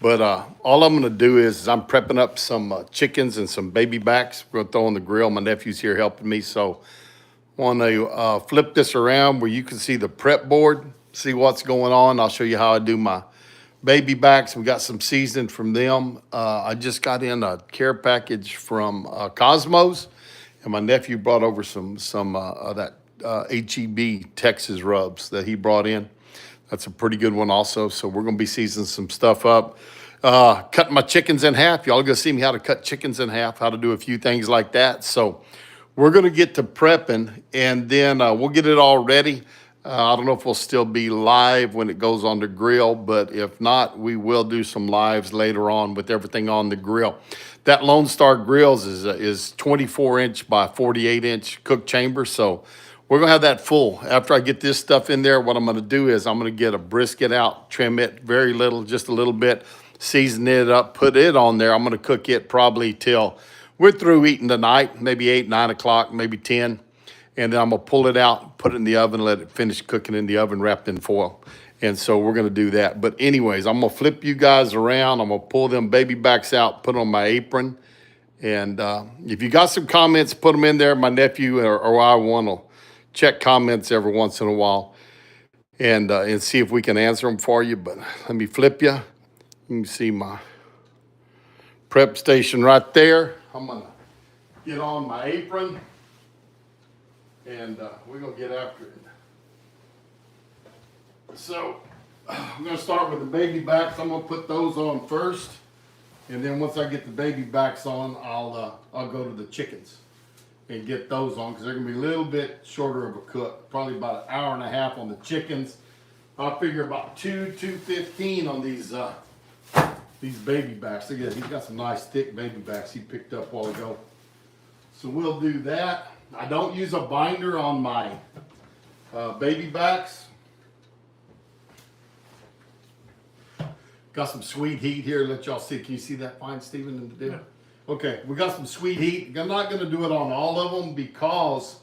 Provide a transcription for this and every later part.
But all I'm gonna do is I'm prepping up some chickens and some baby backs. We're gonna throw on the grill. My nephew's here helping me, so want to flip this around where you can see the prep board, see what's going on. I'll show you how I do my baby backs. We got some seasoning from them. I just got in a care package from Cosmos, and my nephew brought over some of that HEB Texas rubs that he brought in. That's a pretty good one also. So we're gonna be seasoning some stuff up. Cutting my chickens in half. Y'all gonna see me how to cut chickens in half, how to do a few things like that. So we're gonna get to prepping, and then we'll get it all ready. I don't know if we'll still be live when it goes on the grill, but if not, we will do some lives later on with everything on the grill. That LoneStar Grillz is 24-inch by 48-inch cook chamber, so we're gonna have that full. After I get this stuff in there, what I'm gonna do is I'm gonna get a brisket out, trim it very little, just a little bit, season it up, put it on there. I'm gonna cook it probably till we're through eating tonight, maybe 8, 9 o'clock, maybe 10. And then I'm gonna pull it out, put it in the oven, let it finish cooking in the oven wrapped in foil. And so we're gonna do that. But anyways, I'm gonna flip you guys around. I'm gonna pull them baby backs out, put on my apron. And if you got some comments, put them in there. My nephew or I want to check comments every once in a while and see if we can answer them for you. But let me flip you. You can see my prep station right there. I'm gonna get on my apron and we're gonna get after it. So I'm gonna start with the baby backs. I'm gonna put those on first, and then once I get the baby backs on, I'll go to the chickens and get those on because they're gonna be a little bit shorter of a cook, probably about 1.5 hours on the chickens. I figure about 2:15 on these baby backs. Look at that, he's got some nice thick baby backs he picked up a while ago. So we'll do that. I don't use a binder on my baby backs. Got some sweet heat here. Let y'all see. Can you see that fine, Stephen? In the deal? Yeah. Okay, we got some sweet heat. I'm not going to do it on all of them because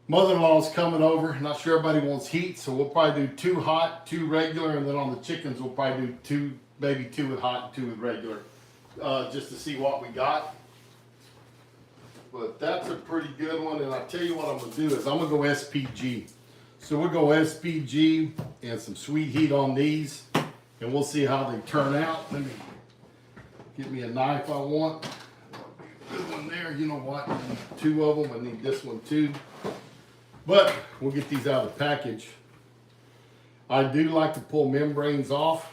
mother-in-law's coming over. Not sure everybody wants heat, so we'll probably do 2 hot, 2 regular, and then on the chickens we'll probably do 2, maybe 2 with hot and 2 with regular, just to see what we got. But that's a pretty good one, and I tell you what I'm gonna do is I'm gonna go SPG. So we'll go SPG and some sweet heat on these, and we'll see how they turn out. Let me get me a knife I want. Good one there. You know what? I need 2 of them. I need this one too. But we'll get these out of the package. I do like to pull membranes off,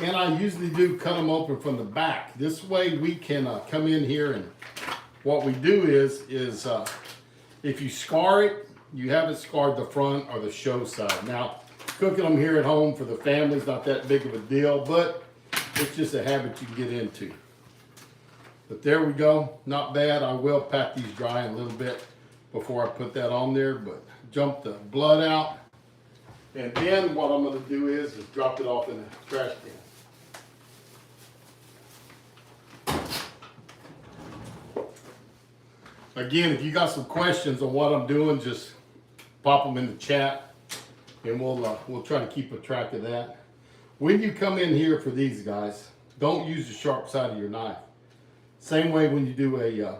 and I usually do cut them open from the back. This way we can come in here, and what we do is if you scar it, you haven't scarred the front or the show side. Now, cooking them here at home for the family's not that big of a deal, but it's just a habit you can get into. But there we go, not bad. I will pat these dry in a little bit before I put that on there, but jump the blood out. And then what I'm gonna do is drop it off in the trash can. Again, if you got some questions on what I'm doing, just pop them in the chat, and we'll try to keep a track of that. When you come in here for these guys, don't use the sharp side of your knife. Same way when you do a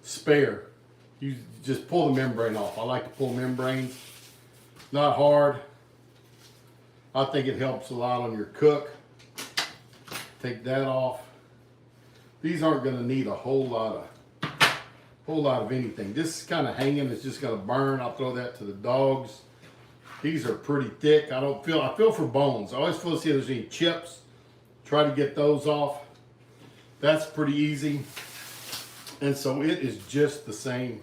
spare, you just pull the membrane off. I like to pull membranes. Not hard. I think it helps a lot on your cook. Take that off. These aren't going to need a whole lot of anything. This is kind of hanging. It's just going to burn. I'll throw that to the dogs. These are pretty thick. I feel for bones. I always feel to see if there's any chips. Try to get those off. That's pretty easy. And so it is just the same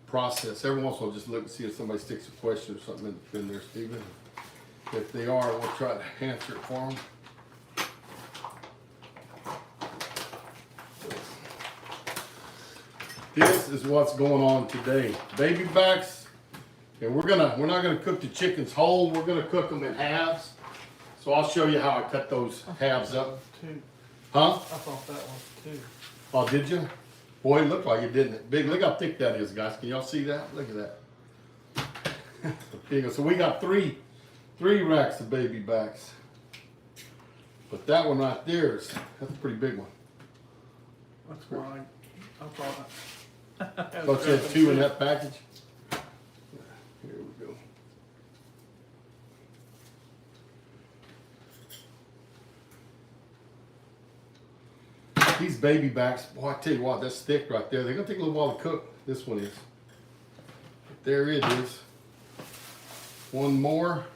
process. Every once in a while, just look and see if somebody sticks a question or something in there, Stephen. If they are, we'll try to answer it for them. This is what's going on today. Baby backs, and we're not gonna cook the chickens whole. We're gonna cook them in halves. So I'll show you how I cut those halves up. 2. Huh? I thought that was 2. Oh, did you? Boy, it looked like it, didn't it? Big. Look how thick that is, guys. Can y'all see that? Look at that. So we got three racks of baby backs. But that one right there that's a pretty big one. That's why I thought. But you had 2 in that package. Here we go. These baby backs, boy, I tell you what, that's thick right there. They're gonna take a little while to cook. This one is. But there it is. One more.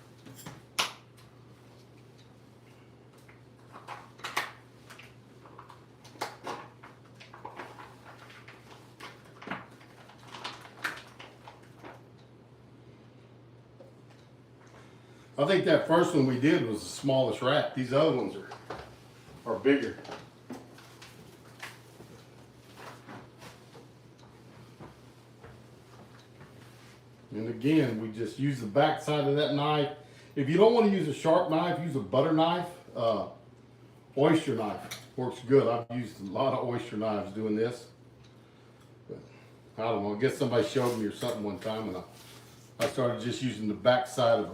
I think that first one we did was the smallest rack. These other ones are bigger. And again, we just use the back side of that knife. If you don't want to use a sharp knife, use a butter knife. Oyster knife works good. I've used a lot of oyster knives doing this. But I don't know, I guess somebody showed me or something one time, and I started just using the back side of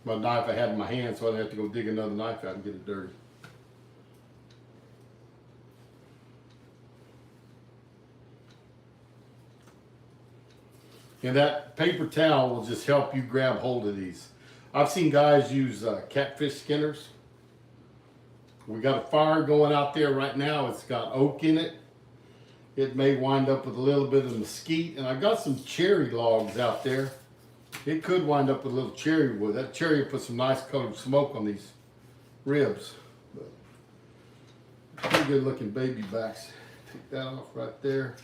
my knife I had in my hand, so I didn't have to go dig another knife out and get it dirty. And that paper towel will just help you grab hold of these. I've seen guys use catfish skinners. We got a fire going out there right now. It's got oak in it. It may wind up with a little bit of mesquite. And I got some cherry logs out there. It could wind up with a little cherry wood. That cherry will put some nice colored smoke on these ribs. But pretty good looking baby backs. Take that off right there.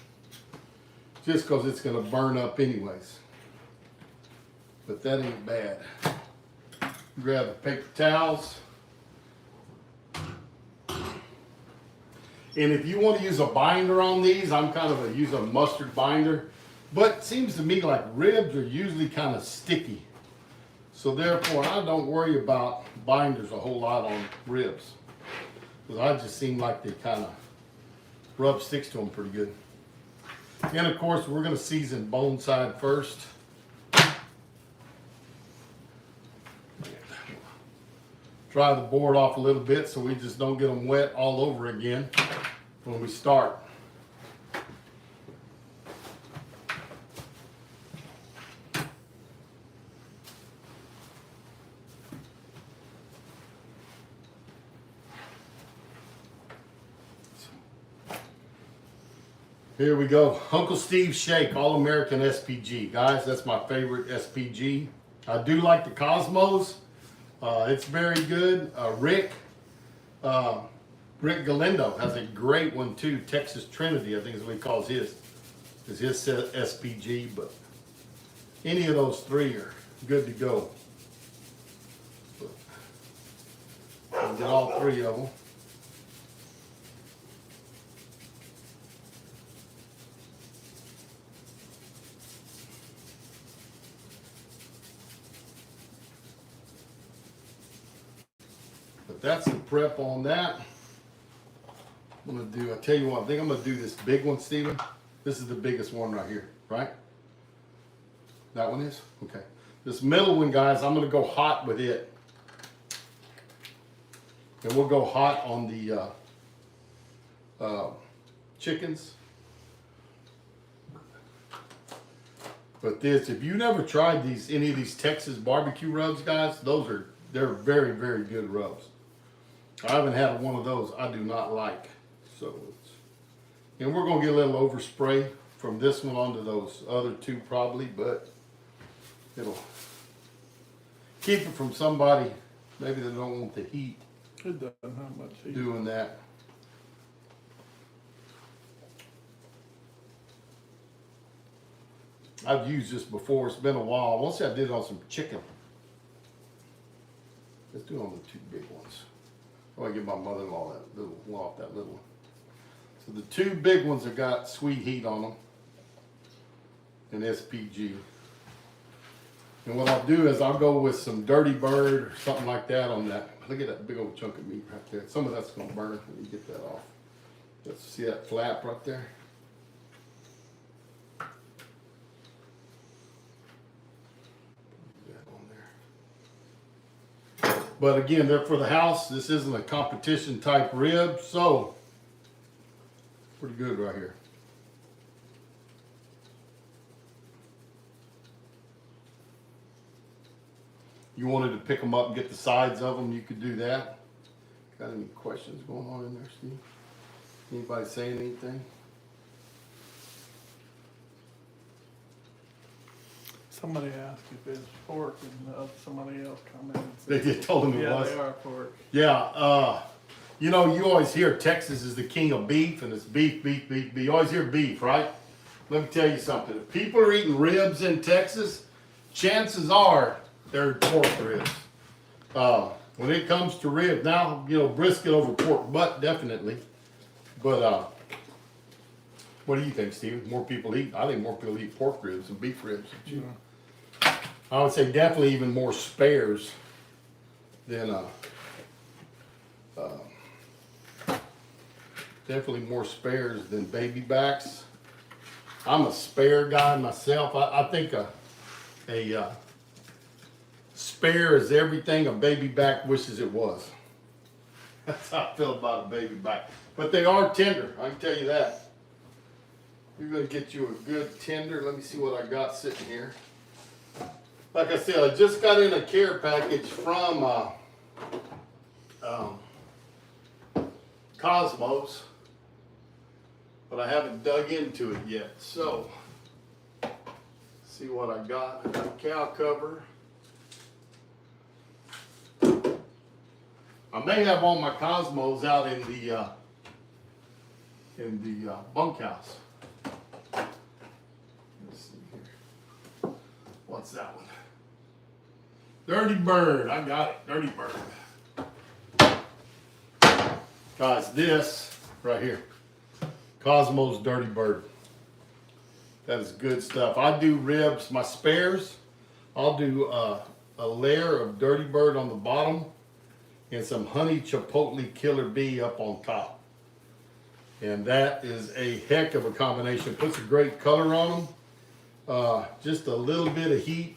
Just because it's going to burn up anyways. But that ain't bad. Grab the paper towels. And if you want to use a binder on these, I'm kind of use a mustard binder. But it seems to me like ribs are usually kind of sticky. So therefore, I don't worry about binders a whole lot on ribs. Because I just seem like they kind of rub sticks to them pretty good. And of course, we're going to season bone side first. Dry the board off a little bit so we just don't get them wet all over again when we start. Here we go. Uncle Steve's Shake, All-American SPG. Guys, that's my favorite SPG. I do like the Cosmos. It's very good. Rick Galindo has a great one too. Texas Trinity, I think is what he calls his. Is his SPG, but any of those three are good to go. I'll get all three of them. But that's the prep on that. I'm gonna do, I tell you what, I think I'm gonna do this big one, Steven. This is the biggest one right here, right? That one is? Okay. This middle one, guys, I'm gonna go hot with it. And we'll go hot on the chickens. But this, if you never tried any of these Texas barbecue rubs, guys, they're very, very good rubs. I haven't had one of those I do not like. So and we're gonna get a little overspray from this one onto those other two probably, but it'll keep it from somebody maybe that don't want the heat. It doesn't have much heat. Doing that. I've used this before. It's been a while. Once I did it on some chicken. Let's do it on the two big ones. I want to give my mother-in-law that little one off that little one. So the two big ones have got sweet heat on them. And SPG. And what I'll do is I'll go with some Dirty Bird or something like that on that. Look at that big old chunk of meat right there. Some of that's going to burn when you get that off. Let's see that flap right there. But again, they're for the house. This isn't a competition type rib, so pretty good right here. You wanted to pick them up and get the sides of them, you could do that. Got any questions going on in there, Steve? Anybody saying anything? Somebody asked if it's pork, and somebody else commented. They just told them it Yeah, was. they are pork. Yeah, you know, you always hear Texas is the king of beef, and it's beef, beef, beef, beef. You always hear beef, right? Let me tell you something. If people are eating ribs in Texas, chances are they're pork ribs. When it comes to ribs, now, you know, brisket over pork butt, definitely. But what do you think, Steve? More people eat, I think more people eat pork ribs than beef ribs. Yeah. I would say definitely even more spares than definitely more spares than baby backs. I'm a spare guy myself. I think a spare is everything a baby back wishes it was. That's how I feel about a baby back. But they are tender, I can tell you that. We're gonna get you a good tender. Let me see what I got sitting here. Like I said, I just got in a care package from Cosmos, but I haven't dug into it yet. So, see what I got. I got a cow cover. I may have all my Cosmos out in the bunkhouse. Let's see here. What's that one? Dirty Bird. I got it. Dirty Bird. Guys, this right here. Cosmos Dirty Bird. That is good stuff. I do ribs, my spares. I'll do a layer of Dirty Bird on the bottom and some honey chipotle killer bee up on top. And that is a heck of a combination. Puts a great color on them. Just a little bit of heat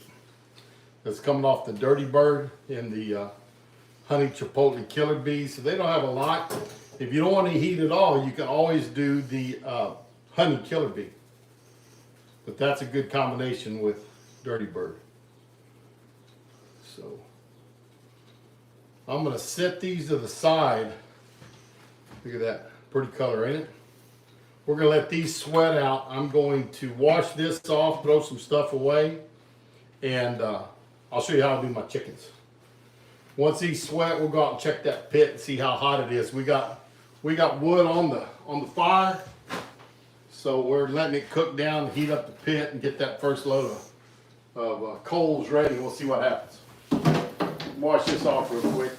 that's coming off the Dirty Bird and the honey chipotle killer bee. So they don't have a lot. If you don't want any heat at all, you can always do the honey killer bee. But that's a good combination with Dirty Bird. So I'm gonna set these to the side. Look at that, pretty color, ain't it? We're gonna let these sweat out. I'm going to wash this off, throw some stuff away, and I'll show you how I do my chickens. Once these sweat, we'll go out and check that pit and see how hot it is. We got wood on the fire, so we're letting it cook down, heat up the pit, and get that first load of coals ready. We'll see what happens. Wash this off real quick.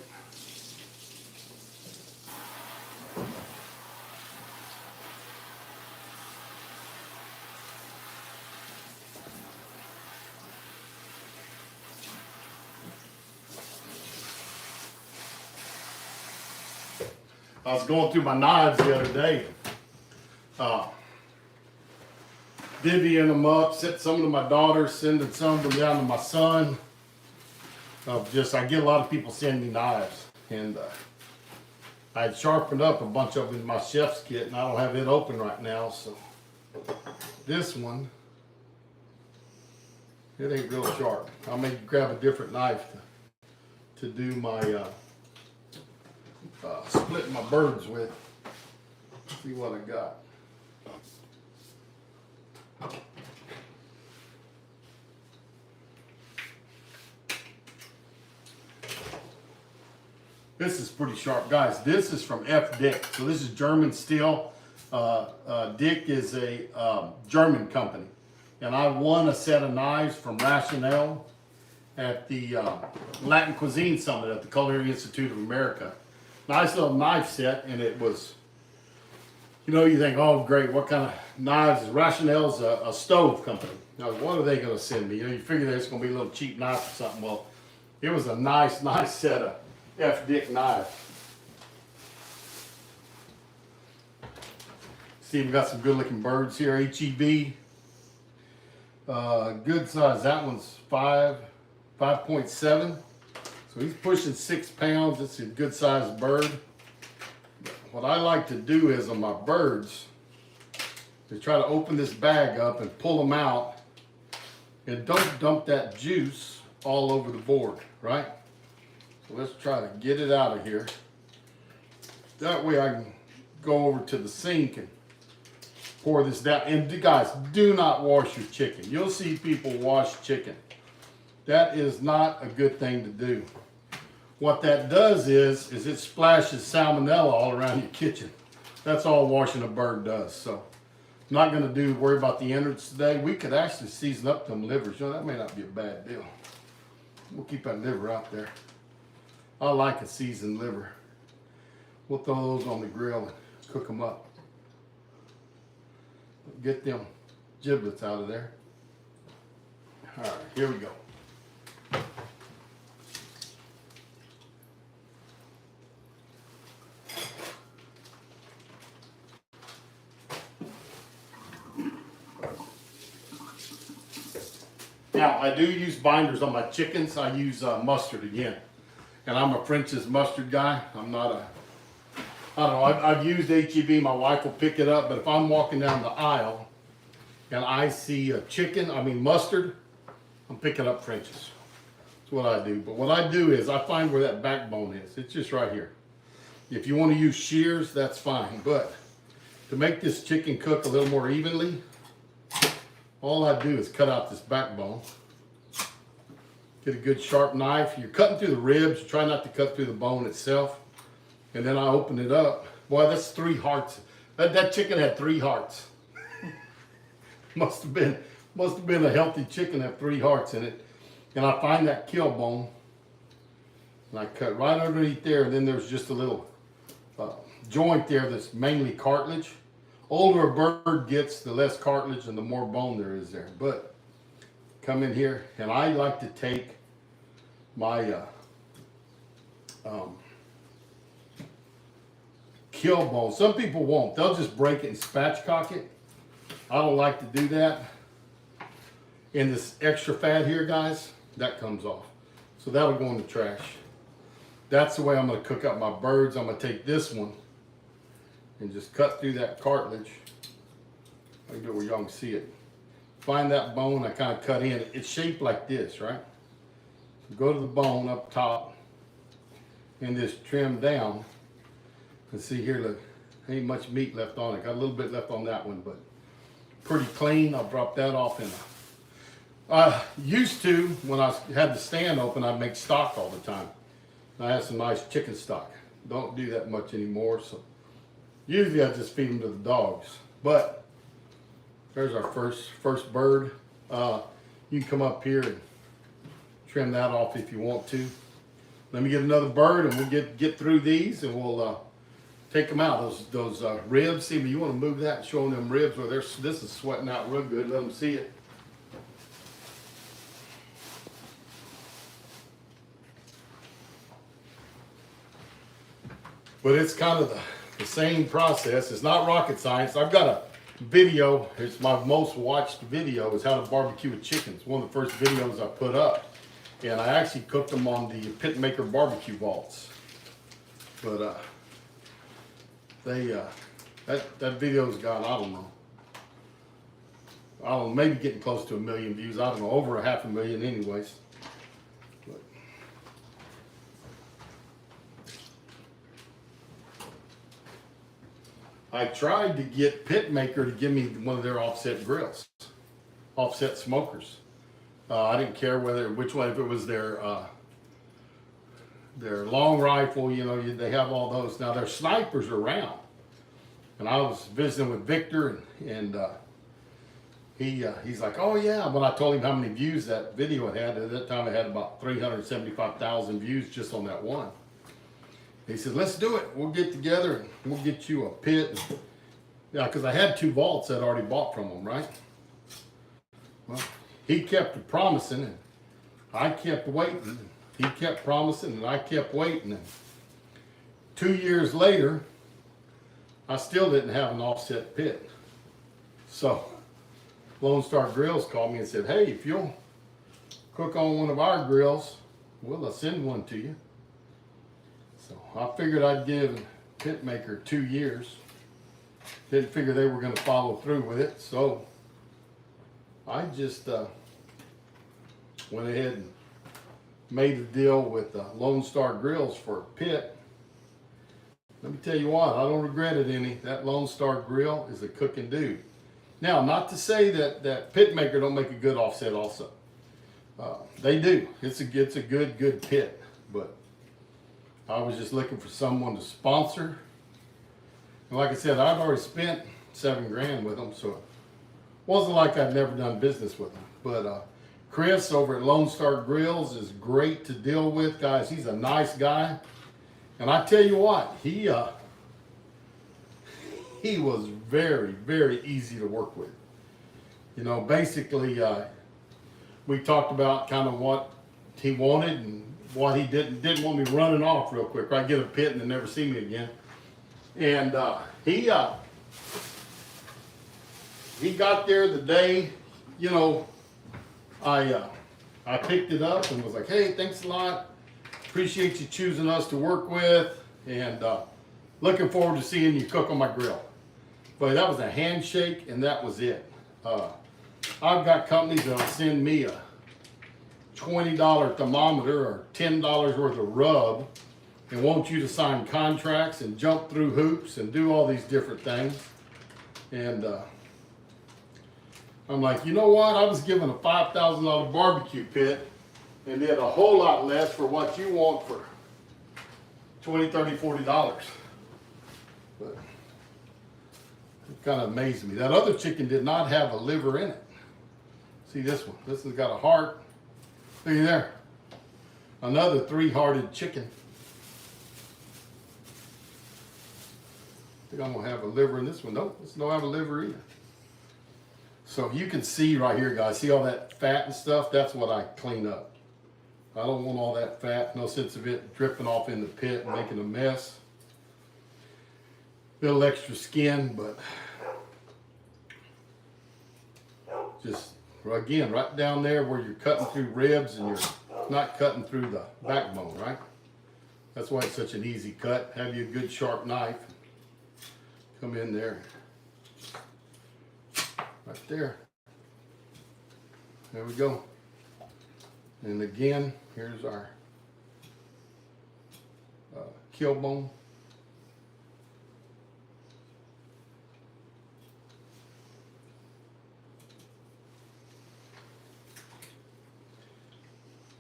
I was going through my knives the other day, divvying them up, sent some to my daughter, sending some of them down to my son. I get a lot of people sending me knives, and I had sharpened up a bunch of them in my chef's kit, and I don't have it open right now, so this one, it ain't real sharp. I may grab a different knife to do my splitting my birds with. See what I got. This is pretty sharp, guys. This is from F. Dick. So this is German steel. Dick is a German company. And I won a set of knives from Rationale at the Latin Cuisine Summit at the Culinary Institute of America. Nice little knife set, and it was, you know, you think, oh great, what kind of knives? Rationale's a stove company. Now, what are they going to send me? You know, you figure there's going to be a little cheap knife or something. Well, it was a nice set of F. Dick knives. See, we got some good looking birds here. HEB. Good size. That one's 5.7. So he's pushing 6 pounds. It's a good sized bird. What I like to do is on my birds is try to open this bag up and pull them out, and don't dump that juice all over the board, right? So let's try to get it out of here. That way I can go over to the sink and pour this down. And guys, do not wash your chicken. You'll see people wash chicken. That is not a good thing to do. What that does is it splashes salmonella all around your kitchen. That's all washing a bird does. So I'm not going to worry about the innards today. We could actually season up them livers. You know, that may not be a bad deal. We'll keep that liver out there. I like a seasoned liver. We'll throw those on the grill and cook them up. Get them giblets out of there. All right, here we go. Now, I do use binders on my chickens. I use mustard again. And I'm a French's mustard guy. I'm not a, I don't know, I've used HEB. My wife will pick it up. But if I'm walking down the aisle and I see mustard, I'm picking up French's. That's what I do. But what I do is I find where that backbone is. It's just right here. If you want to use shears, that's fine. But to make this chicken cook a little more evenly, all I do is cut out this backbone. Get a good sharp knife. You're cutting through the ribs. Try not to cut through the bone itself. And then I open it up. Boy, that's 3 hearts. That chicken had 3 hearts. must have been a healthy chicken that had 3 hearts in it. And I find that kill bone. And I cut right underneath there. And then there's just a little joint there that's mainly cartilage. Older a bird gets, the less cartilage and the more bone there is there. But come in here, and I like to take my kill bone. Some people won't. They'll just break it and spatchcock it. I don't like to do that. And this extra fat here, guys, that comes off. So that'll go in the trash. That's the way I'm going to cook up my birds. I'm going to take this one and just cut through that cartilage. I can do it where y'all can see it. Find that bone, I kind of cut in. It's shaped like this, right? So go to the bone up top and just trim down. And see here, look, ain't much meat left on it. Got a little bit left on that one, but pretty clean. I'll drop that off in. Used to, when I had the stand open, I'd make stock all the time. I had some nice chicken stock. Don't do that much anymore, so usually I just feed them to the dogs. But there's our first bird. You can come up here and trim that off if you want to. Let me get another bird and we'll get through these and we'll take them out. Those ribs. See, you want to move that and show them ribs where this is sweating out real good. Let them see it. But it's kind of the same process. It's not rocket science. I've got a video. It's my most watched video is how to barbecue with chickens. One of the first videos I put up. And I actually cooked them on the Pit Maker barbecue vaults. But that video's got, I don't know, maybe getting close to 1 million views. I don't know, over 500,000 anyways. I tried to get Pit Maker to give me one of their offset grills, offset smokers. I didn't care which one, if it was their long rifle, you know, they have all those. Now their snipers are round. And I was visiting with Victor and he's like, oh yeah. When I told him how many views that video had, at that time it had about 375,000 views just on that one. He said, let's do it. We'll get together and we'll get you a pit. Yeah, because I had 2 vaults I'd already bought from him, right? Well, he kept promising and I kept waiting. He kept promising and I kept waiting. And 2 years later, I still didn't have an offset pit. So LoneStar Grillz called me and said, hey, if you'll cook on one of our grills, Well, I'll send one to you. So I figured I'd give Pit Maker 2 years. Didn't figure they were going to follow through with it, so I just went ahead and made a deal with LoneStar Grillz for a pit. Let me tell you what, I don't regret it any. That LoneStar grill is a cooking dude. Now, not to say that Pit Maker don't make a good offset also. They do. It's a good pit. But I was just looking for someone to sponsor. And like I said, I've already spent $7,000 with them, so it wasn't like I'd never done business with them. But Chris over at LoneStar Grillz is great to deal with, guys. He's a nice guy. And I tell you what, he was very, very easy to work with. You know, basically, we talked about kind of what he wanted and what he didn't want me running off real quick. I'd get a pit and then never see me again. And he got there the day, you know, I picked it up and was like, hey, thanks a lot. Appreciate you choosing us to work with, and looking forward to seeing you cook on my grill. But that was a handshake, and that was it. I've got companies that'll send me a $20 thermometer or $10 worth of rub and want you to sign contracts and jump through hoops and do all these different things. And I'm like, you know what? I was given a $5,000 barbecue pit and did a whole lot less for what you want for $20, $30, $40. But it kind of amazed me. That other chicken did not have a liver in it. See this one? This one's got a heart. Look at there. Another 3-hearted chicken. I think I'm gonna have a liver in this one. Nope, this don't have a liver either. So you can see right here, guys. See all that fat and stuff? That's what I clean up. I don't want all that fat. No sense of it dripping off in the pit and making a mess. Little extra skin, but just again, right down there where you're cutting through ribs and you're not cutting through the backbone, right? That's why it's such an easy cut. Have you a good sharp knife. Come in there. Right there. There we go. And again, here's our kill bone.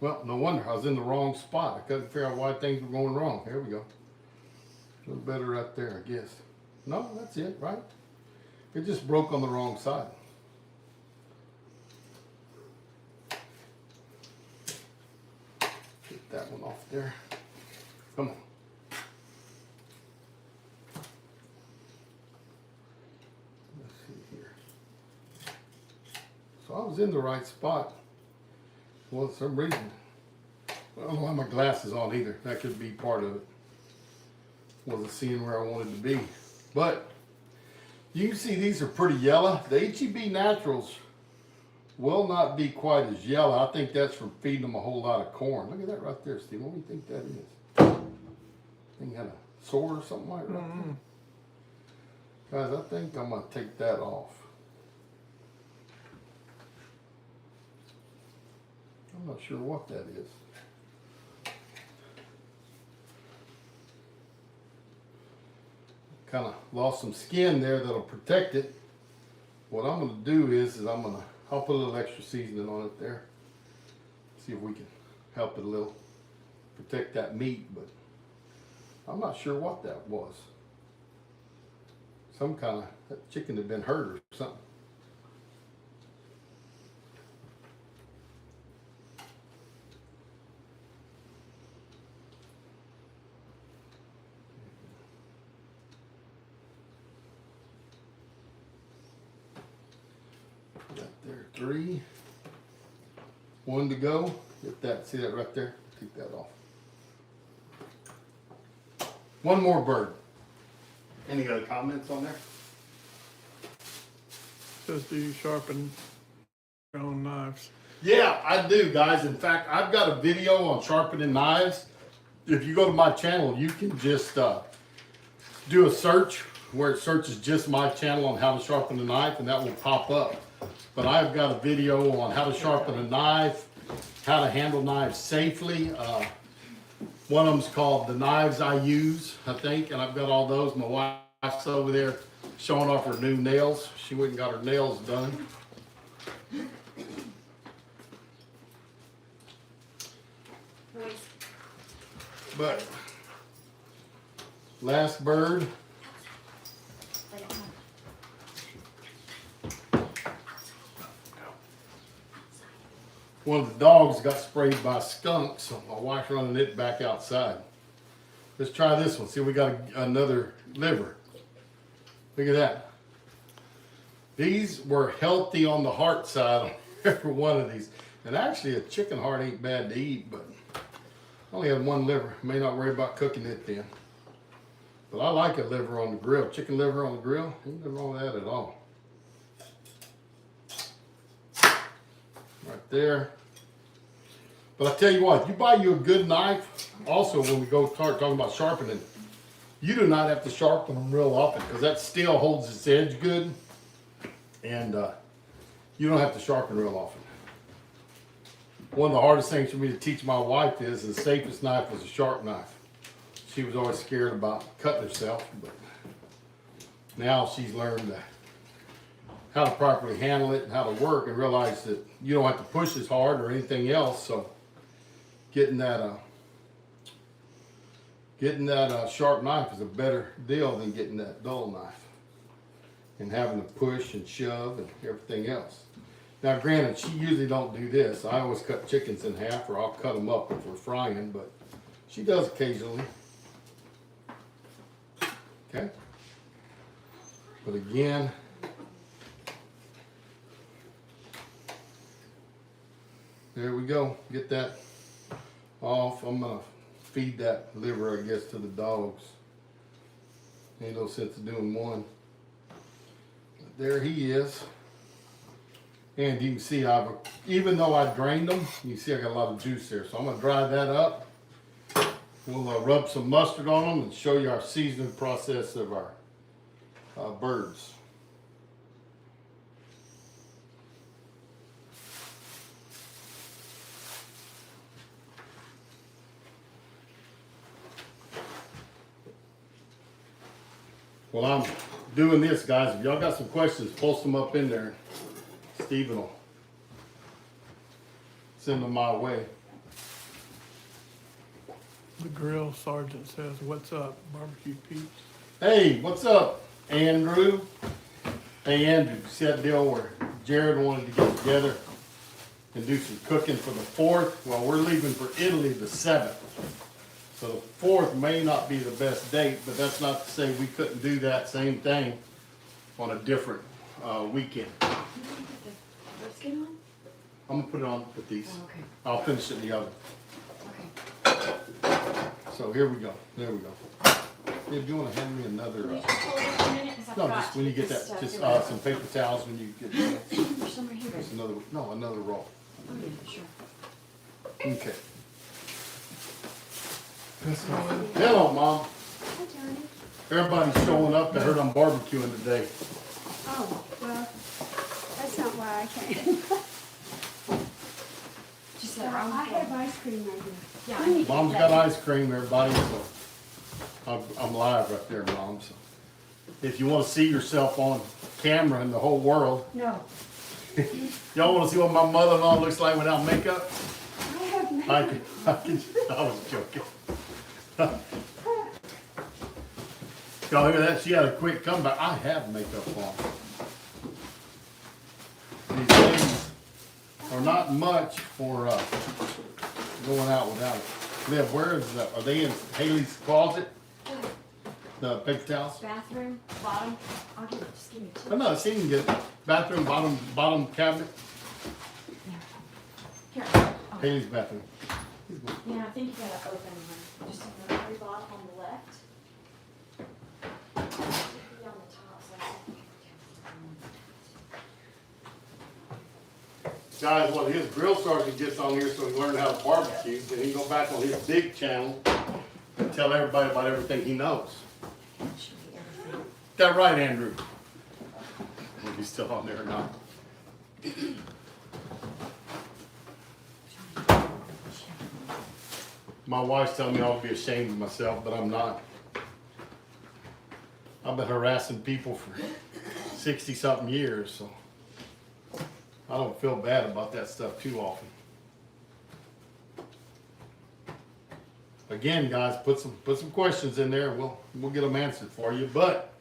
Well, no wonder I was in the wrong spot. I couldn't figure out why things were going wrong. Here we go. A little better right there, I guess. No, that's it, right? It just broke on the wrong side. Get that one off there. Come on. Let's see here. So I was in the right spot. Well, for some reason, I don't have my glasses on either. That could be part of it. Wasn't seeing where I wanted to be. But you can see these are pretty yellow. The HEB Naturals will not be quite as yellow. I think that's from feeding them a whole lot of corn. Look at that right there, Steve. What do you think that is? Thing had a sore or something like that. Mm-hmm. Guys, I think I'm going to take that off. I'm not sure what that is. Kind of lost some skin there that'll protect it. What I'm going to do is I'll put a little extra seasoning on it there. See if we can help it a little, protect that meat, but I'm not sure what that was. Some kind of, that chicken had been hurt or something. There, 3, 1 to go. Get that, see that right there? Take that off. One more bird. Any other comments on there? Says, do you sharpen your own knives? Yeah, I do, guys. In fact, I've got a video on sharpening knives. If you go to my channel, you can just do a search where it searches just my channel on how to sharpen a knife, and that will pop up. But I've got a video on how to sharpen a knife, how to handle knives safely. One of them's called The Knives I Use, I think, and I've got all those. My wife's over there showing off her new nails. She went and got her nails done. But last bird. One of the dogs got sprayed by a skunk, so my wife's running it back outside. Let's try this one. See, we got another liver. Look at that. These were healthy on the heart side on every one of these. And actually, a chicken heart ain't bad to eat, but I only had one liver. May not worry about cooking it then. But I like a liver on the grill. Chicken liver on the grill, ain't nothing wrong with that at all. Right there. But I tell you what, you buy you a good knife. Also, when we go start talking about sharpening, you do not have to sharpen them real often because that steel holds its edge good, and you don't have to sharpen real often. One of the hardest things for me to teach my wife is the safest knife was a sharp knife. She was always scared about cutting herself, but now she's learned how to properly handle it and how to work, and realize that you don't have to push as hard or anything else. So getting that sharp knife is a better deal than getting that dull knife and having to push and shove and everything else. Now, granted, she usually don't do this. I always cut chickens in half, or I'll cut them up if we're frying, but she does occasionally. Okay. But again, there we go. Get that off. I'm gonna feed that liver, I guess, to the dogs. Ain't no sense of doing one. But there he is. And you can see even though I drained them, you can see I got a lot of juice there. So I'm gonna dry that up. We'll rub some mustard on them and show you our seasoning process of our birds. Well, I'm doing this, guys. If y'all got some questions, post them up in there. Stephen will send them my way. The grill sergeant says, "What's up, barbecue peeps?" Hey, what's up, Andrew? Hey, Andrew, see that deal where Jared wanted to get together and do some cooking for the 4th? Well, we're leaving for Italy the 7th. So the 4th may not be the best date, but that's not to say we couldn't do that same thing on a different weekend. Brisket on? I'm gonna put it on with these. Oh, okay. I'll finish it in the oven. Okay. So here we go. There we go. If you want to hand me another, Will you just hold it for a minute? 'Cause I no, forgot just to when you put get this that, just stuff in. some paper towels when you get. There's some right here. Just another roll. Oh, yeah, sure. Okay. Hello, Mom. Hi, Johnny. Everybody's showing up. I heard I'm barbecuing today. Oh, well, that's not why I came. Just So that wrong I have one. ice cream right here. Yeah, I need Mom's to got ice cream, everybody, so I'm live right there, Mom. So if you want to see yourself on camera in the whole world, No, y'all want to see what my mother-in-law looks like without makeup? I have makeup. I was joking. Y'all hear that? She had a quick comeback. I have makeup on. These things are not much for going out without it. Liv, where is that? Are they in Haley's closet? The paper towels? bathroom, bottom. I'll give it, just give me Oh, two. no, she can get it. Bathroom, bottom cabinet. Here. Oh, Haley's bathroom. yeah, I think you gotta open one. Just on the very bottom on the left. Be on the top, so I think. Guys, what his grill sergeant gets on here so he learned how to barbecue, then he can go back on his big channel and tell everybody about everything he knows. That right, Andrew? If he's still on there or not. My wife's telling me I ought to be ashamed of myself, but I'm not. I've been harassing people for 60-something years, so I don't feel bad about that stuff too often. Again, guys, put some questions in there, and we'll get them answered for you. But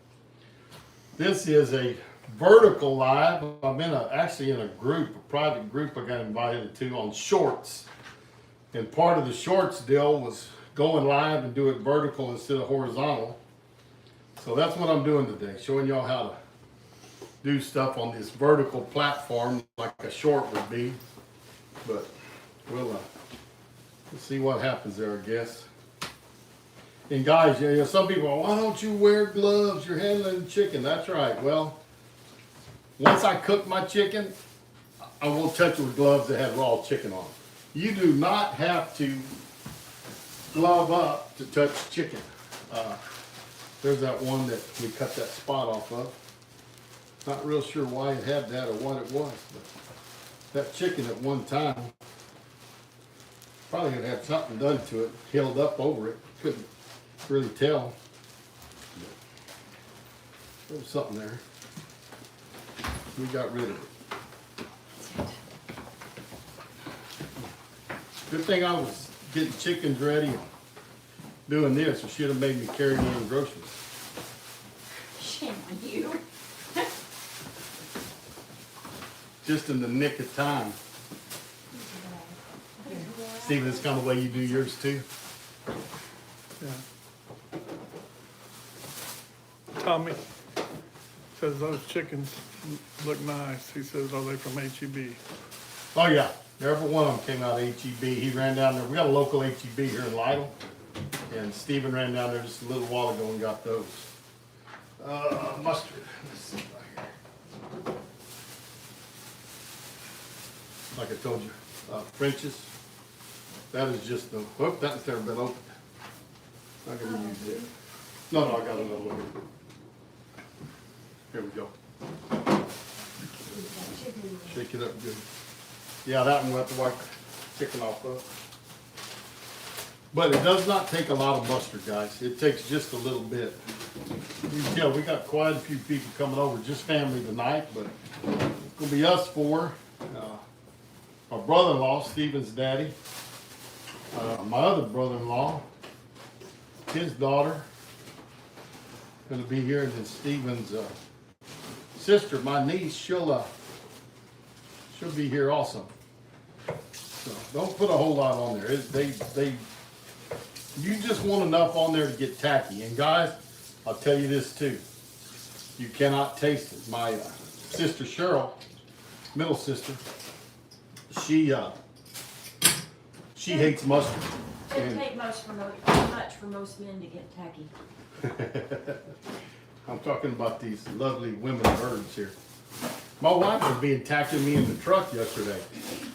this is a vertical live. I'm actually in a group, a private group I got invited to on shorts. And part of the shorts deal was going live and do it vertical instead of horizontal. So that's what I'm doing today, showing y'all how to do stuff on this vertical platform like a short would be. But we'll see what happens there, I guess. And guys, you know, some people are, why don't you wear gloves? You're handling chicken. That's right. Well, once I cook my chicken, I won't touch it with gloves that have raw chicken on them. You do not have to glove up to touch chicken. There's that one that we cut that spot off of. Not real sure why it had that or what it was, but that chicken at one time probably had had something done to it, held up over it. Couldn't really tell. There was something there. We got rid of it. Good thing I was getting chickens ready and doing this, or should have made me carry my own groceries. Shame on you. Just in the nick of time. Stephen, it's kind of the way you do yours too. Yeah. Tommy says those chickens look nice. He says, are they from HEB? Oh yeah, every one of them came out of HEB. He ran down there. We got a local HEB here in Lytle, and Stephen ran down there just a little while ago and got those. Mustard. Let's see right here. Like I told you, French's. That is just the. Whoop, that's never been opened. Not gonna use it. No, I got another one. Here we go. Shake it up good. Yeah, that one we'll have to wipe chicken off of. But it does not take a lot of mustard, guys. It takes just a little bit. You can tell we got quite a few people coming over, just family tonight, but it's gonna be us four. My brother-in-law, Stephen's daddy. My other brother-in-law, his daughter, gonna be here, and then Stephen's sister, my niece, she'll be here also. So don't put a whole lot on there. You just want enough on there to get tacky. And guys, I'll tell you this too. You cannot taste it. My sister Cheryl, middle sister, she hates mustard. It'd take much for most men to get tacky. I'm talking about these lovely women birds here. My wife was being tacky to me in the truck yesterday.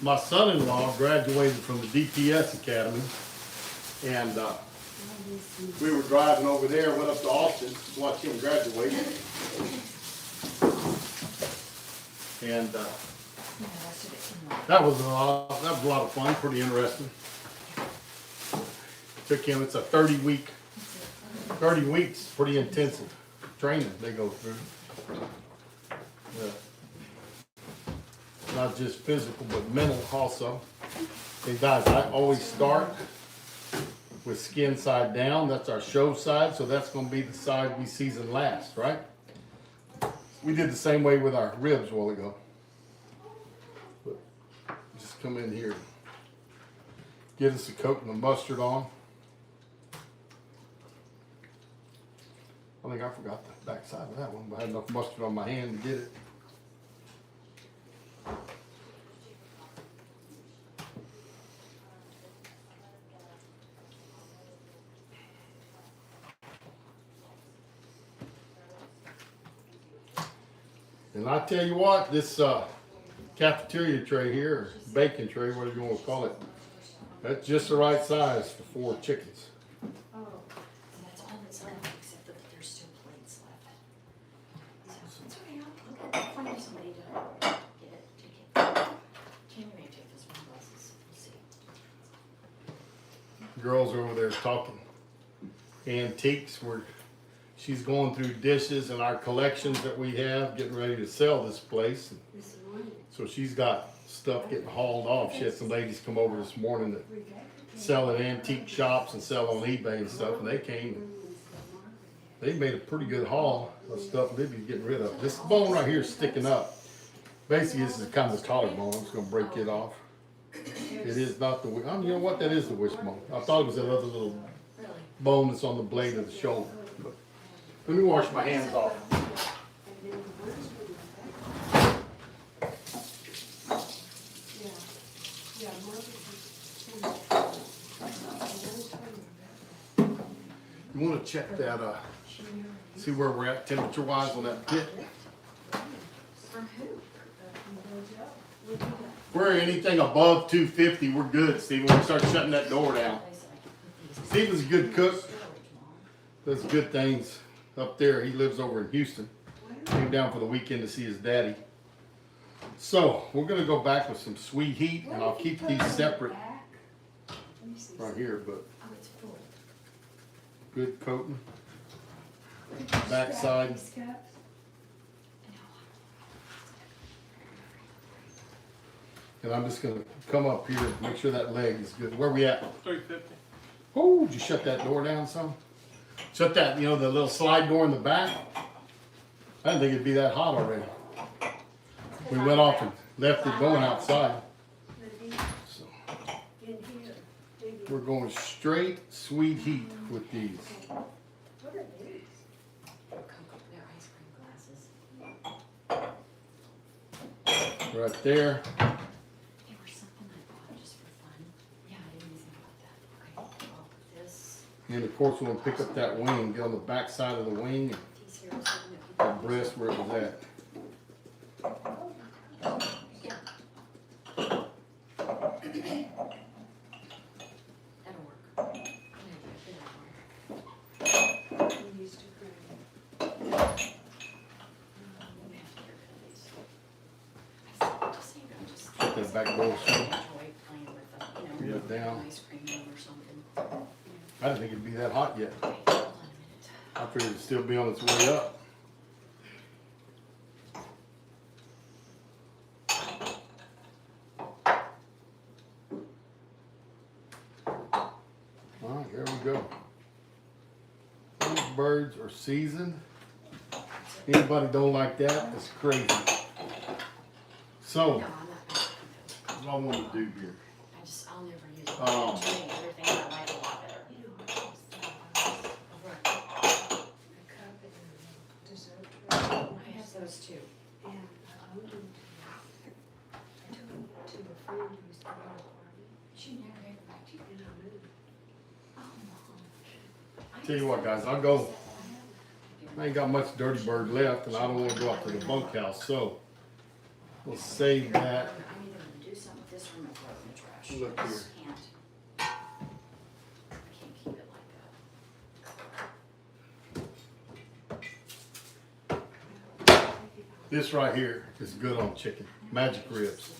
My son-in-law graduated from the DPS Academy, and we were driving over there, went up to Austin to watch him graduate. And that was a lot of fun, pretty interesting. Took him, it's a 30 weeks, pretty intensive training they go through. Not just physical, but mental also. And guys, I always start with skin side down. That's our show side, so that's gonna be the side we season last, right? We did the same way with our ribs a while ago. But just come in here, get us a coating of mustard on. I think I forgot the back side of that one, but I had enough mustard on my hand to get it. And I tell you what, this cafeteria tray here, or bacon tray, whatever you want to call it. That's just the right size for 4 chickens. And that's all that's left, except that there's still plates left. So it's okay, I'll find you somebody to get it, take it. Tammy may take this one glasses, we'll see. Girls are over there talking antiques. She's going through dishes and our collections that we have, getting ready to sell this place. So she's got stuff getting hauled off. She had some ladies come over this morning that sell at antique shops and sell on eBay and stuff, and they came. They made a pretty good haul of stuff Libby's getting rid of. This bone right here is sticking up. Basically, this is kind of the collarbone. I'm just gonna break it off. It is not the. You know what? That is the wishbone. I thought it was that other little bone that's on the blade of the shoulder. But let me wash my hands off. You want to check that, see where we're at temperature-wise on that pit? From who? If we're anything above 250, we're good, Stephen. We start shutting that door down. Stephen's a good cook. Does good things up there. He lives over in Houston. Came down for the weekend to see his daddy. So, we're going to go back with some sweet heat, and I'll keep these separate right here, but Oh, it's full. good coating. Backside. And I'm just gonna come up here, make sure that leg is good. Where we at? 350. Oh, did you shut that door down some? Shut that, you know, the little slide door in the back? I didn't think it'd be that hot already. We went off and left it going outside. So, we're going straight sweet heat with these. Cocoa, they're ice cream glasses. Right there. They were something I bought just for fun. Yeah, I didn't even think about that. Okay, I'll put this, And of course, we're gonna pick up that wing, get on the back side of the wing, and these here, so that the breast where it was at. that'll work. I'm gonna do a good one. We have to get rid of these. I just think I'm just. Put that back door shut. Enjoy playing with them, Put it down. ice cream or something. I didn't think it'd be that hot yet. Okay, hold on a minute. I figured it'd still be on its way up. All right, here we go. These birds are seasoned. Anybody don't like that, it's crazy. So, No, I'm not gonna. what I want to do here. I'll never use it. Oh. Too many other things I like a lot better. I have those too. She never gave it back to you. Oh, Mom. Tell you what, guys, I'll go. I ain't got much dirty bird left, and I don't want to go up to the bunkhouse, so we'll save that. I'm either gonna do something with this or I'm gonna throw it in the trash. Look I here. just can't. I can't keep it like that. This right here is good on chicken. Magic ribs.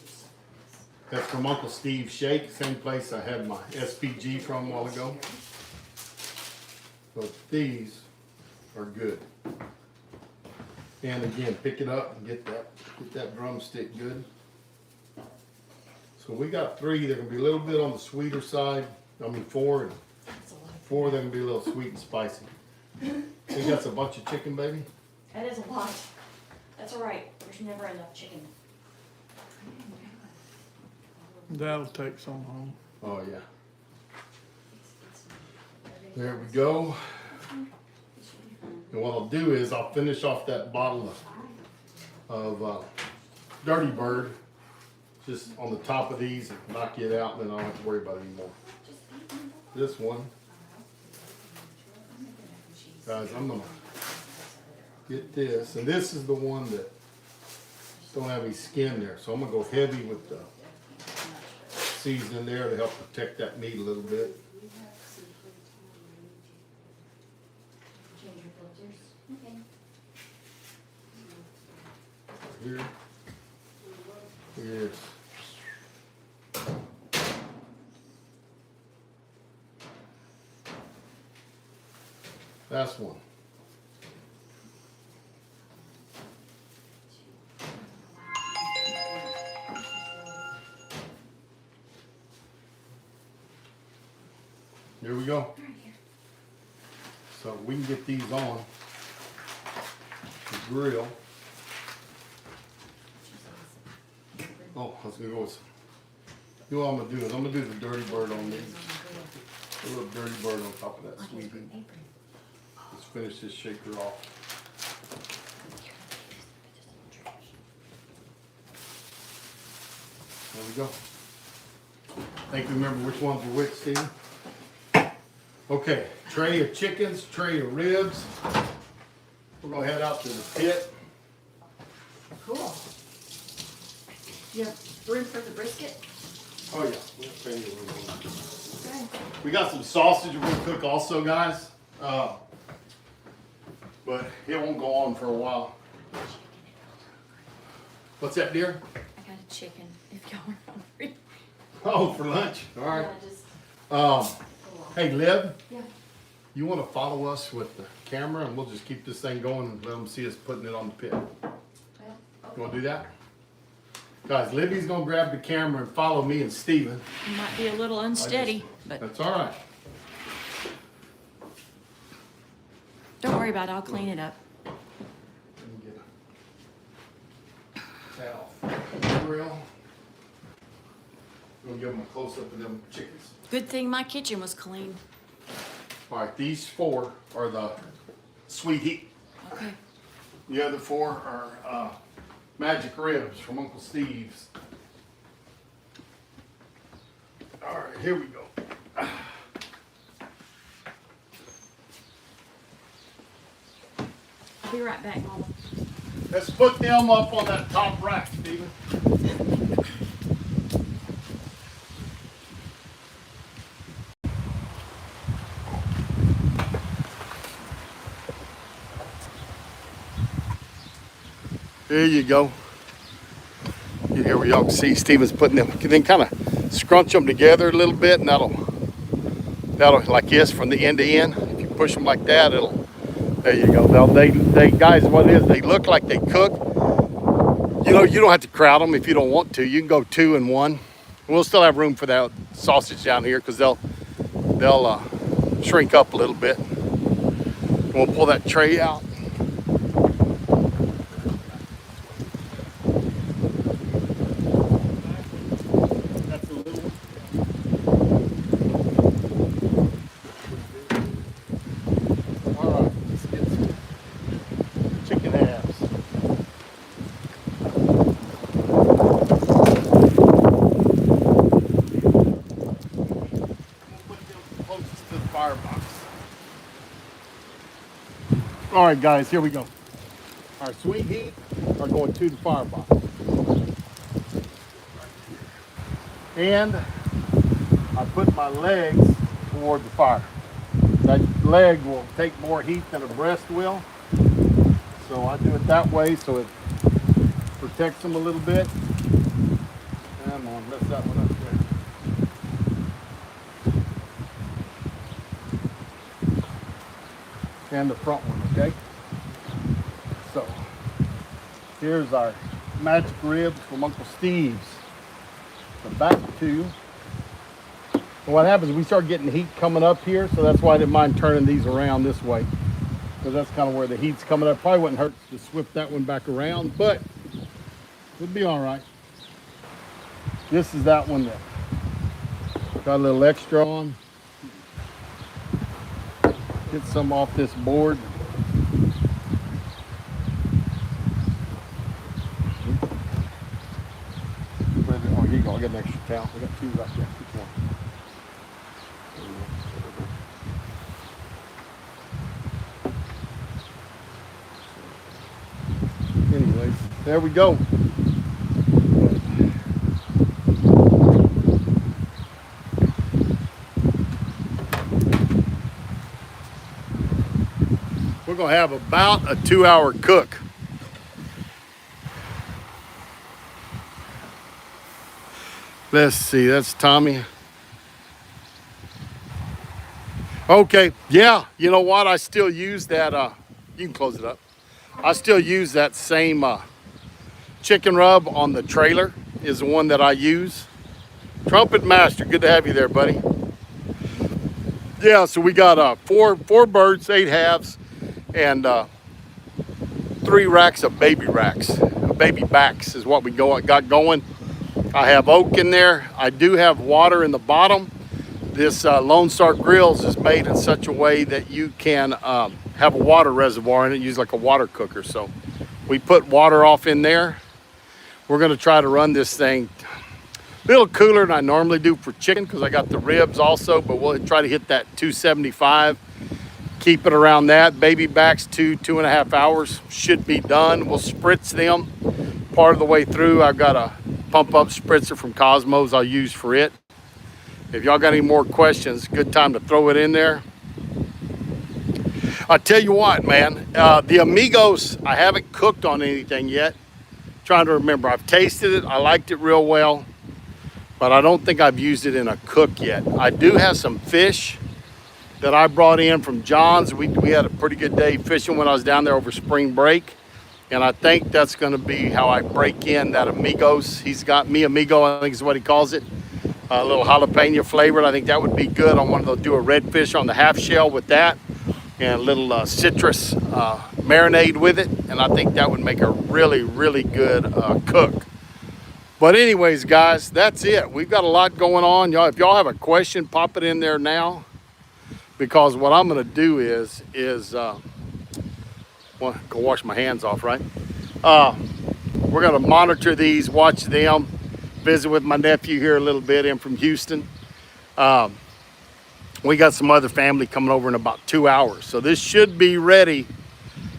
That's from Uncle Steve's Shake, same place I had my SPG from a while ago. But these are good. And again, pick it up and get that drumstick good. So we got 3. They're gonna be a little bit on the sweeter side. I mean 4, and That's a lot. 4 they're gonna be a little sweet and spicy. You got a bunch of chicken, baby? That is a lot. That's all right. There's never enough chicken. That'll take some home. Oh yeah. There we go. And what I'll do is I'll finish off that bottle of Dirty Bird just on the top of these and knock it out, and then I don't have to worry about it anymore. This one, guys, I'm gonna get this, and this is the one that don't have any skin there, so I'm gonna go heavy with the seasoning there to help protect that meat a little bit. Change your filters. Okay. Here. Yes. That's one. Here we go. So we can get these on the grill. Oh, I was gonna go with, you know what I'm gonna do is I'm gonna do the dirty bird on these. A little dirty bird on top of that sweet heat. Let's finish this shaker off. There we go. Think you remember which ones were which, Steve? Okay, tray of chickens, tray of ribs. We're gonna head out to the pit. Cool. You have room for the brisket? Oh yeah, we'll pay you a little. Okay. We got some sausage we're gonna cook also, guys. But it won't go on for a while. What's that, dear? I got a chicken, if y'all are hungry. Oh, for lunch. All right. Yeah, just Hey, Liv, yeah. you want to follow us with the camera, and we'll just keep this thing going and let them see us putting it on the pit. You want to do that? Guys, Libby's gonna grab the camera and follow me and Steven. Might be a little unsteady, but That's all right. don't worry about it, I'll clean it up. Let me get a towel for the grill. We'll give them a close up of them chickens. Good thing my kitchen was clean. All right, these four are the sweet heat. Okay. The other four are magic ribs from Uncle Steve's. All right, here we go. I'll be right back, Mama. Let's put them up on that top rack, Steven. There you go. Here we all can see Steven's putting them, then kind of scrunch them together a little bit, and that'll like this from the end to end. If you push them like that, there you go. They guys, what it is, they look like they cook. You know, you don't have to crowd them if you don't want to. You can go 2 and 1. We'll still have room for that sausage down here because they'll shrink up a little bit. And we'll pull that tray out. All right, guys, here we go. Our sweet heat are going to the firebox. And I put my legs toward the fire. That leg will take more heat than a breast will. So I do it that way so it protects them a little bit. I'm gonna mess that one up there. And the front one, okay? So, here's our magic ribs from Uncle Steve's. The back two. And what happens is we start getting heat coming up here, so that's why I didn't mind turning these around this way. Because that's kind of where the heat's coming up. Probably wouldn't hurt to swip that one back around, but it'll be all right. This is that one that got a little extra on. Get some off this board. Oh, here you go. I got an extra towel. I got 2 right there. Which one? Anyways, there we go. We're gonna have about a 2-hour cook. Let's see, that's Tommy. Okay, yeah, you know what? I still use that, you can close it up. I still use that same chicken rub on the trailer is the one that I use. Trumpet Master, good to have you there, buddy. Yeah, so we got four birds, 8 halves, and 3 racks of baby racks. Baby backs is what we got going. I have oak in there. I do have water in the bottom. This LoneStar Grillz is made in such a way that you can have a water reservoir in it, use like a water cooker. So we put water off in there. We're gonna try to run this thing a little cooler than I normally do for chicken because I got the ribs also, but we'll try to hit that 275. Keep it around that. Baby backs 2.5 hours should be done. We'll spritz them part of the way through. I've got a pump up spritzer from Cosmos I'll use for it. If y'all got any more questions, good time to throw it in there. I tell you what, man, the Amigos, I haven't cooked on anything yet. Trying to remember, I've tasted it, I liked it real well, but I don't think I've used it in a cook yet. I do have some fish that I brought in from John's. We had a pretty good day fishing when I was down there over spring break. And I think that's gonna be how I break in that Amigos. He's got me Amigo, I think is what he calls it. A little jalapeno flavored. I think that would be good. I wanted to do a red fish on the half shell with that and a little citrus marinade with it. And I think that would make a really, really good cook. But anyways, guys, that's it. We've got a lot going on. Y'all, if y'all have a question, pop it in there now. Because what I'm gonna do is well, go wash my hands off, right? We're gonna monitor these, watch them, visit with my nephew here a little bit in from Houston. We got some other family coming over in about 2 hours. So this should be ready,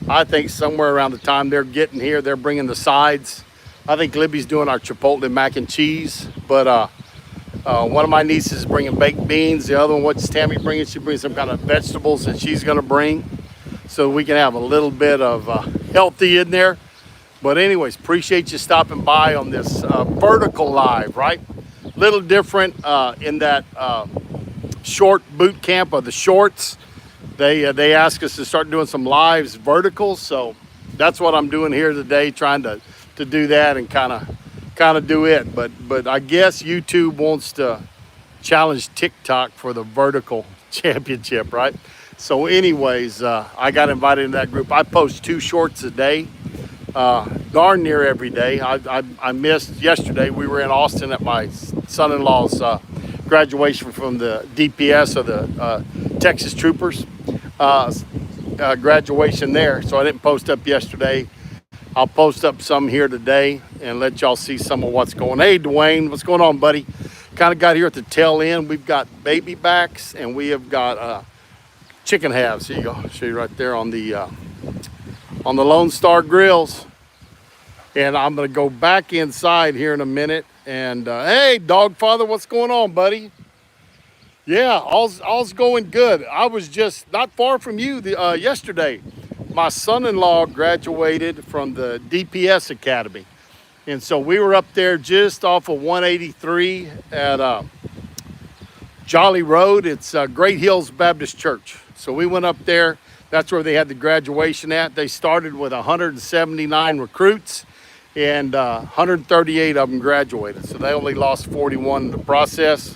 I think, somewhere around the time they're getting here. They're bringing the sides. I think Libby's doing our Chipotle mac and cheese, but one of my nieces is bringing baked beans. The other one, what's Tammy bringing? She brings some kind of vegetables that she's gonna bring, so we can have a little bit of healthy in there. But anyways, appreciate you stopping by on this vertical live, right? Little different in that short boot camp of the shorts. They asked us to start doing some lives vertical, so that's what I'm doing here today, trying to do that and kind of do it. But I guess YouTube wants to challenge TikTok for the vertical championship, right? So anyways, I got invited into that group. I post 2 shorts a day, darn near every day. I missed yesterday. We were in Austin at my son-in-law's graduation from the DPS, or the Texas Troopers graduation there. So I didn't post up yesterday. I'll post up some here today and let y'all see some of what's going on. Hey, Dwayne, what's going on, buddy? Kind of got here at the tail end. We've got baby backs and we have got chicken halves. Here you go. I'll show you right there on the LoneStar Grillz. And I'm gonna go back inside here in a minute. And hey, dog father, what's going on, buddy? Yeah, all's going good. I was just not far from you yesterday. My son-in-law graduated from the DPS Academy. And so we were up there just off of 183 at Jolly Road. It's Great Hills Baptist Church. So we went up there. That's where they had the graduation at. They started with 179 recruits and 138 of them graduated. So they only lost 41 in the process.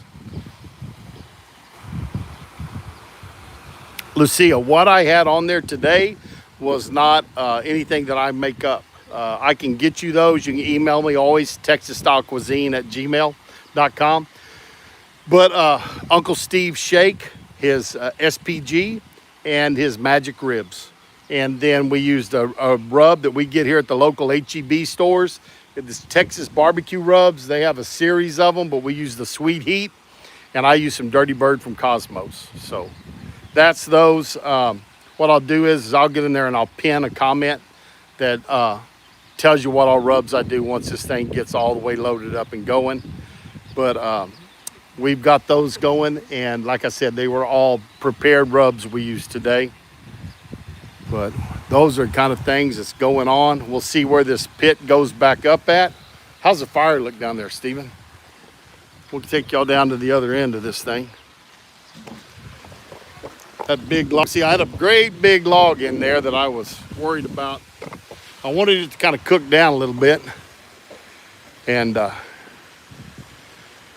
Lucia, what I had on there today was not anything that I make up. I can get you those. You can email me always, texasstylecuisine@gmail.com. But Uncle Steve Shake, his SPG, and his magic ribs. And then we used a rub that we get here at the local HEB stores. It's Texas barbecue rubs. They have a series of them, but we use the Sweet Heat. And I use some Dirty Bird from Cosmos. So that's those. What I'll do is I'll get in there and I'll pin a comment that tells you what all rubs I do once this thing gets all the way loaded up and going. But we've got those going. And like I said, they were all prepared rubs we used today. But those are kind of things that's going on. We'll see where this pit goes back up at. How's the fire look down there, Stephen? We'll take y'all down to the other end of this thing. That big log. See, I had a great big log in there that I was worried about. I wanted it to kind of cook down a little bit. And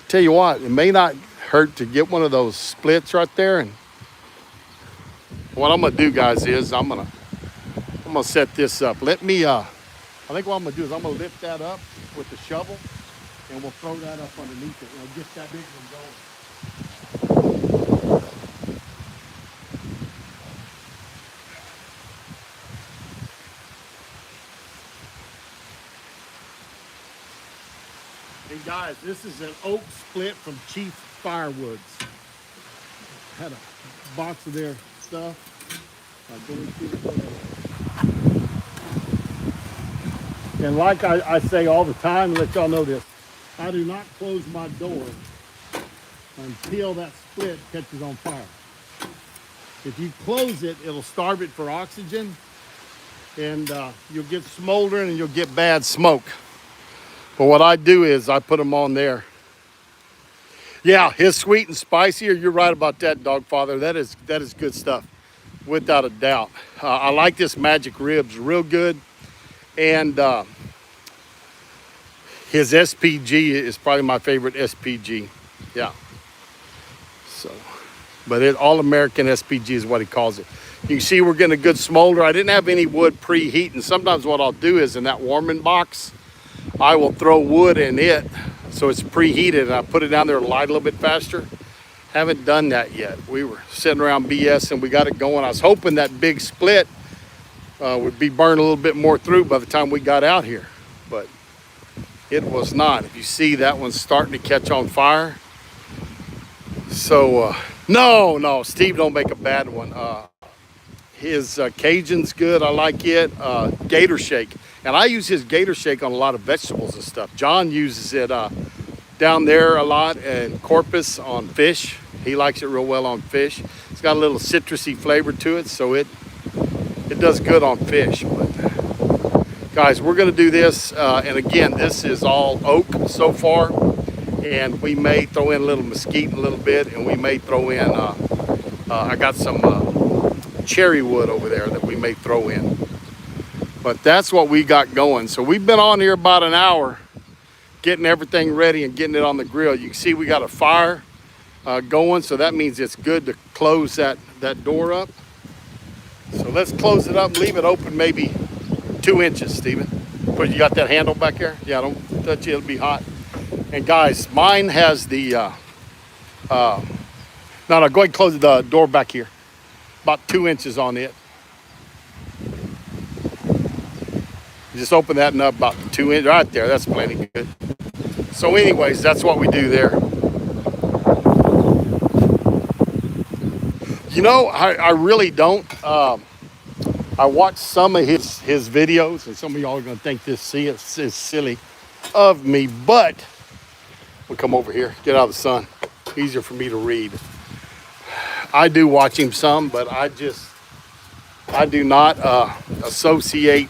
tell you what, it may not hurt to get one of those splits right there. And what I'm gonna do, guys, is I'm gonna set this up. Let me. I think what I'm gonna do is I'm gonna lift that up with the shovel, and we'll throw that up underneath it. We'll get that big one going. Hey guys, this is an oak split from Chief Firewoods. Had a box of their stuff. And like I say all the time, let y'all know this, I do not close my door until that split catches on fire. If you close it, it'll starve it for oxygen, and you'll get smoldering and you'll get bad smoke. But what I do is I put them on there. Yeah, his sweet and spicier. You're right about that, Dogfather. That is good stuff, without a doubt. I like this Magic Ribs real good, and his SPG is probably my favorite SPG. Yeah. So, but all American SPG is what he calls it. You can see we're getting a good smolder. I didn't have any wood preheat, and sometimes what I'll do is in that warming box, I will throw wood in it so it's preheated, and I put it down there to light a little bit faster. Haven't done that yet. We were sitting around BS and we got it going. I was hoping that big split would be burned a little bit more through by the time we got out here, but it was not. If you see, that one's starting to catch on fire. So no, Steve don't make a bad one. His Cajun's good. I like it. Gator Shake. And I use his Gator Shake on a lot of vegetables and stuff. John uses it down there a lot, and Corpus on fish. He likes it real well on fish. It's got a little citrusy flavor to it, so it does good on fish. But guys, we're gonna do this, and again, this is all oak so far, and we may throw in a little mesquite in a little bit, and we may throw in, I got some cherry wood over there that we may throw in. But that's what we got going. So we've been on here about an hour getting everything ready and getting it on the grill. You can see we got a fire going, so that means it's good to close that door up. So let's close it up and leave it open maybe 2 inches, Stephen. But you got that handle back there? Yeah, don't touch it, it'll be hot. And guys, mine has the, no, go ahead and close the door back here. About 2 inches on it. Just open that up about 2 inches, right there, that's plenty good. So anyways, that's what we do there. You know, I really don't. I watched some of his videos, and some of y'all are gonna think this is silly of me, but we'll come over here, get out of the sun. Easier for me to read. I do watch him some, but I do not associate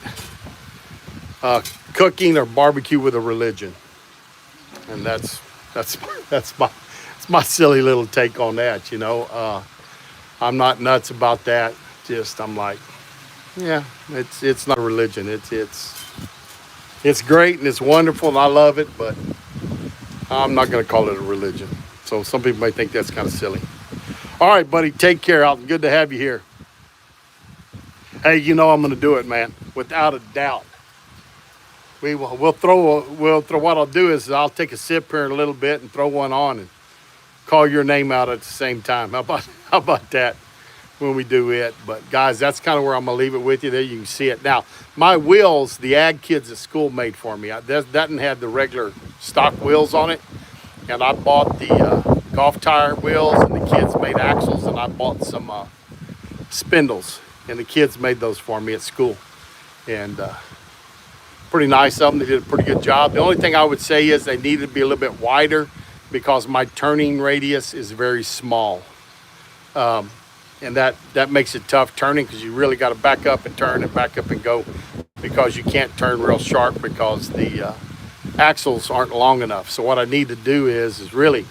cooking or barbecue with a religion, and that's my silly little take on that. You know, I'm not nuts about that. Just I'm like, yeah, it's not a religion. It's great and it's wonderful and I love it, but I'm not gonna call it a religion. So some people may think that's kind of silly. All right, buddy, take care, Alton. Good to have you here. Hey, you know I'm gonna do it, man, without a doubt. We'll throw what I'll do is I'll take a sip here in a little bit and throw one on and call your name out at the same time. How about that when we do it? But guys, that's kind of where I'm gonna leave it with you. There you can see it. Now, my wheels, the ag kids at school made for me. That didn't have the regular stock wheels on it. And I bought the golf tire wheels, and the kids made axles, and I bought some spindles, and the kids made those for me at school. And pretty nice of them. They did a pretty good job. The only thing I would say is they needed to be a little bit wider because my turning radius is very small. And that makes it tough turning because you really got to back up and turn and back up and go because you can't turn real sharp because the axles aren't long enough. So what I need to do is really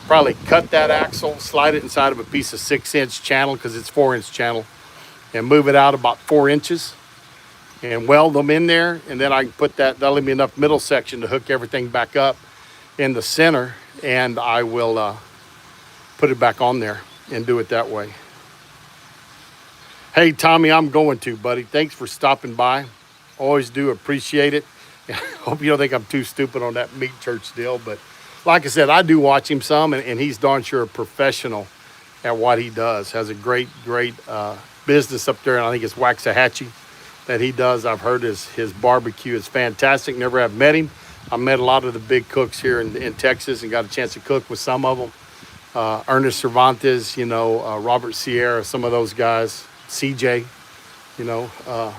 probably cut that axle, slide it inside of a piece of 6-inch channel because it's 4-inch channel, and move it out about 4 inches and weld them in there. And then I can put that'll leave me enough middle section to hook everything back up in the center, and I will put it back on there and do it that way. Hey, Tommy, I'm going to, buddy. Thanks for stopping by. Always do appreciate it. Hope you don't think I'm too stupid on that meat church deal, but like I said, I do watch him some, and he's darn sure a professional at what he does. Has a great business up there, and I think it's Waxahachie that he does. I've heard his barbecue is fantastic. Never have met him. I met a lot of the big cooks here in Texas and got a chance to cook with some of them. Ernest Cervantes, Robert Sierra, some of those guys. CJ, a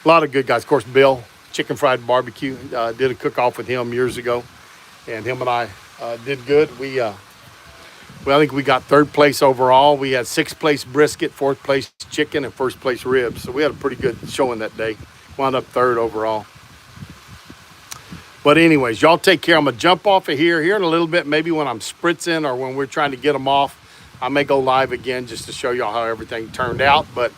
lot of good guys. Of course, Bill, Chicken Fried Barbecue, did a cook-off with him years ago, and him and I did good. I think we got 3rd place overall. We had 6th place brisket, 4th place chicken, and 1st place ribs. So we had a pretty good showing that day. Wound up 3rd overall. But anyways, y'all take care. I'm going to jump off of here in a little bit, maybe when I'm spritzing or when we're trying to get them off. I may go live again just to show y'all how everything turned out. But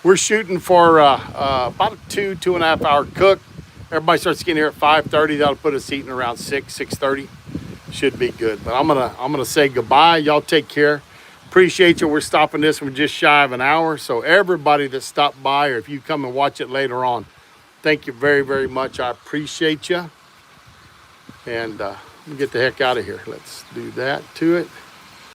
we're shooting for about a 2.5 hour cook. Everybody starts getting here at 5:30. That'll put us eating around 6:30. Should be good. But I'm gonna say goodbye. Y'all take care. Appreciate you. We're stopping this from just shy of an hour. So everybody that stopped by, or if you come and watch it later on, thank you very, very much. I appreciate you. And let me get the heck out of here. Let's do that to it.